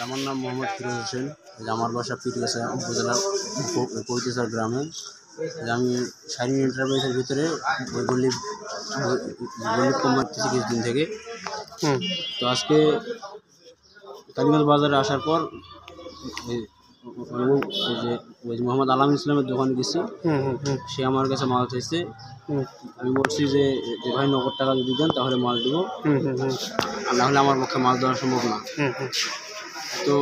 আমার নাম মোহাম্মদ ফিরোজ হোসেন। আমার বাসা পিটিয়াসা উপজেলার পৈতেছার গ্রামে। আমি শারীরিক এন্টারপ্রাইজের ভিতরে গরিব কম মারতেছি কিছুদিন থেকে। তো আজকে কালীগঞ্জ বাজারে আসার পর ওই যে মোহাম্মদ আলাম ইসলামের দোকানে গেছি। সে আমার কাছে মাল চাইছে। আমি বলছি যে ভাই নগদ টাকা যদি দেন তাহলে মাল দেবো, না হলে আমার পক্ষে মাল দেওয়া সম্ভব না। তো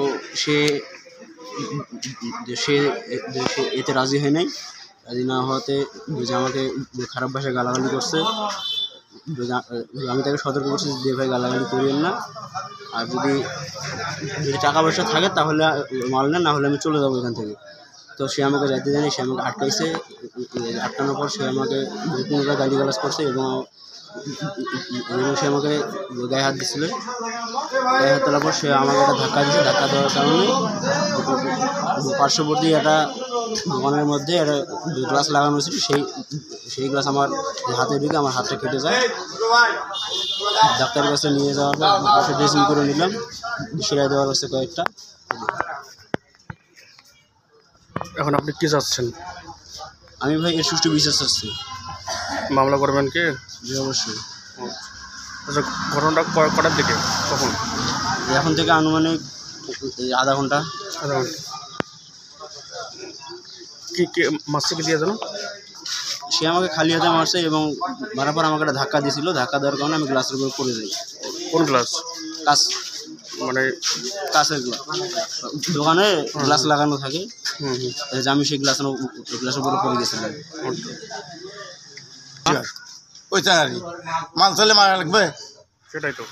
সে এতে রাজি হয় নাই। রাজি না হওয়াতে যে আমাকে খারাপ ভাষায় গালাগালি করছে। আমি তাকে সতর্ক করছি যে ভাই গালাগালি করিয়েন না, আর যদি টাকা পয়সা থাকে তাহলে মাল নেন, না হলে আমি চলে যাবো এখান থেকে। তো সে আমাকে যাইতে দেয়নি, সে আমাকে আটকাইছে। আটকানোর পর সে আমাকে পুনরায় গালিগালাজ করছে এবং সে আমাকে গায়ে হাত দিচ্ছিল। গায়ে হাত তোলার পর সে আমাকে একটা ধাক্কা দিয়েছে। ধাক্কা দেওয়ার কারণে পার্শ্ববর্তী একটা দোকানের মধ্যে একটা গ্লাস লাগানো হয়েছিল, সেই গ্লাস আমার হাতে ঢুকে আমার হাতটা কেটে যায়। ডাক্তারের কাছে নিয়ে যাওয়ার পর ড্রেসিং করে নিলাম, সেলাই দেওয়ার কাছে কয়েকটা। এখন আপনি কি চাচ্ছেন? আমি ভাই এর সুষ্ঠু বিচার চাচ্ছি। মামলা করবেন কি? জি অবশ্যই। আচ্ছা, ঘটনাটা কটার দিকে, কখন? এখন থেকে আনুমানিক আধা ঘন্টা। কি মারছে কি দিয়ে জানো? সে আমাকে খালি হাতে মারছে এবং মারার পর আমাকে একটা ধাক্কা দিয়েছিল। ধাক্কা দেওয়ার কারণে আমি গ্লাসের উপর পড়ে যাই। কোন গ্লাস? কাঁচ, মানে কাঁচের গ্লাস। দোকানে গ্লাস লাগানো থাকে, আমি সেই গ্লাসের উপরে পড়ে গেছিলাম। ওই চাকরি মাল চলে মারা লাগবে, সেটাই তো।